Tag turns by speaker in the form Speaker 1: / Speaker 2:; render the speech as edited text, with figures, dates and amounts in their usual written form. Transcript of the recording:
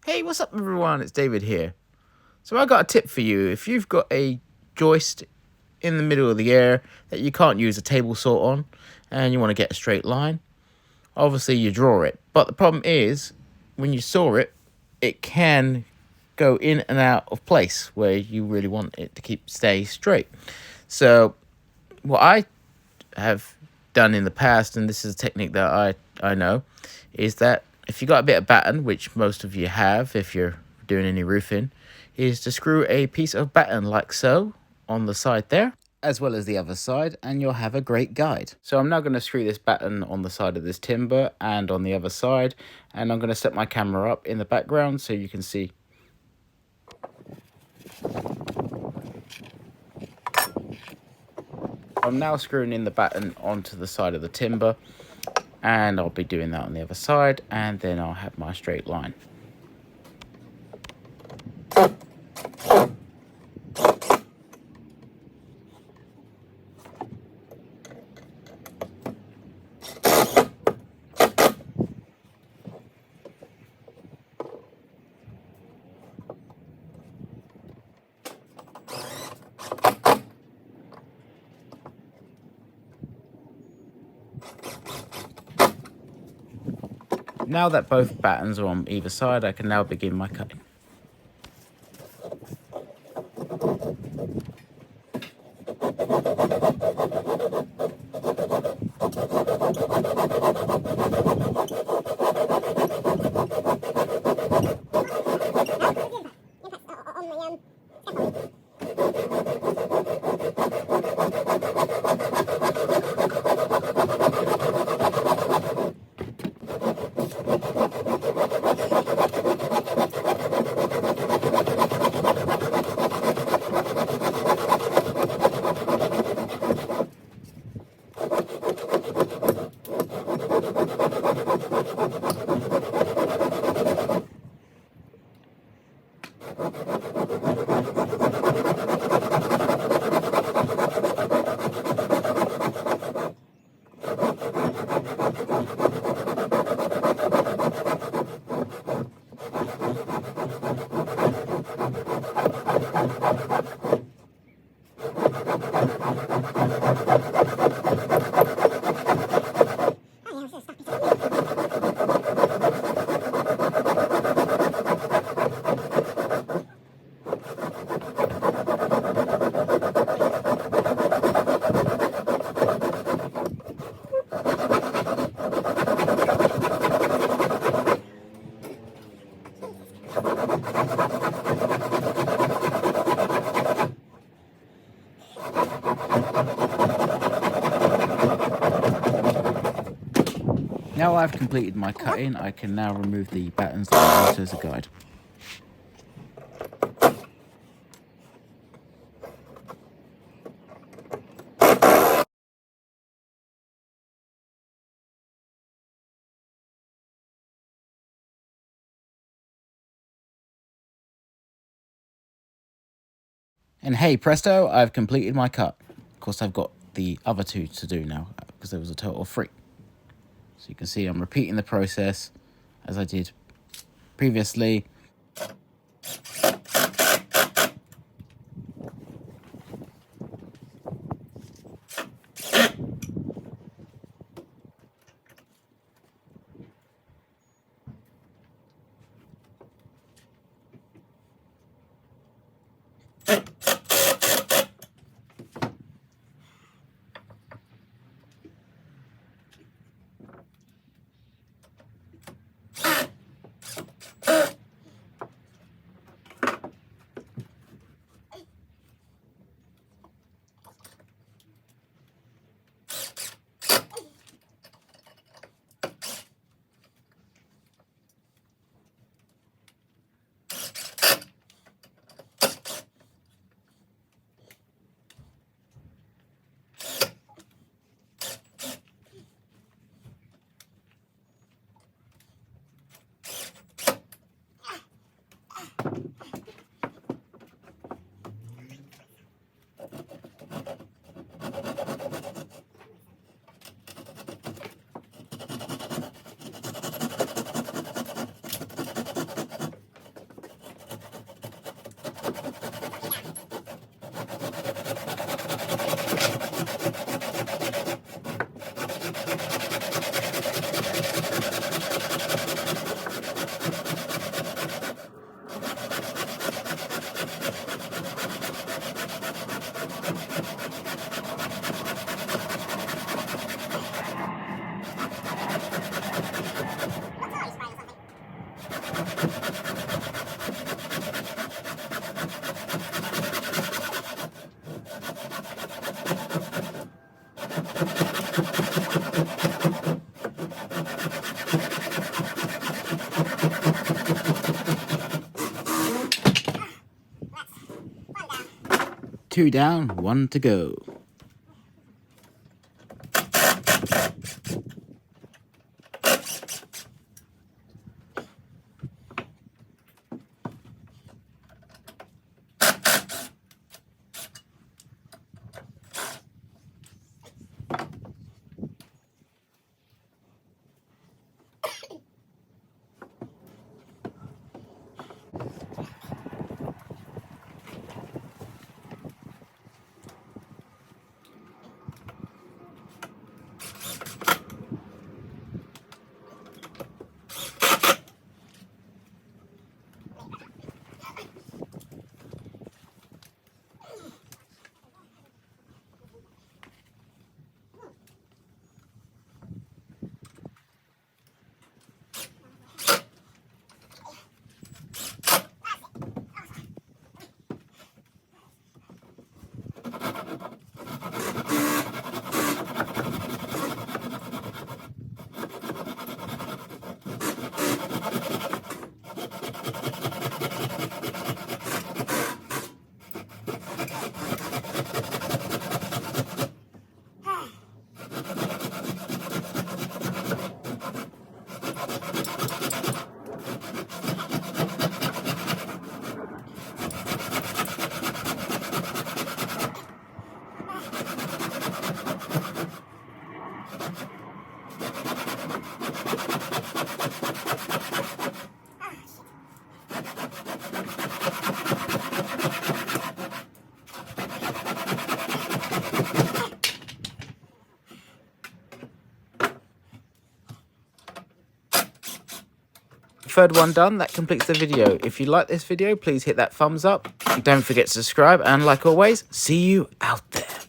Speaker 1: Hey, what's up everyone? It's David here. So I got a tip for you. If you've got a joist in the middle of the air that you can't use a table saw on and you want to get a straight line, obviously you draw it. But the problem is when you saw it, it can go in and out of place where you really want it to stay straight. So what I have done in the past, and this is a technique that I know, is that if you got a bit of batten, which most of you have if you're doing any roofing, is to screw a piece of batten like so on the side there, as well as the other side, and you'll have a great guide. So I'm now going to screw this batten on the side of this timber and on the other side, and I'm going to set my camera up in the background so you can see. I'm now screwing in the batten onto the side of the timber, and I'll be doing that on the other side, and then I'll have my straight line. Now that both battens are on either side, I can now begin my cutting. Now I've completed my cutting, I can now remove the battens that I used as a guide. And hey presto, I've completed my cut. Of course I've got the other two to do now because there was a total of 3. So you can see I'm repeating the process as I did previously. 2 down, 1 to go. Third one done, that completes the video. If you like this video, please hit that thumbs up. Don't forget to subscribe, and like always, see you out there.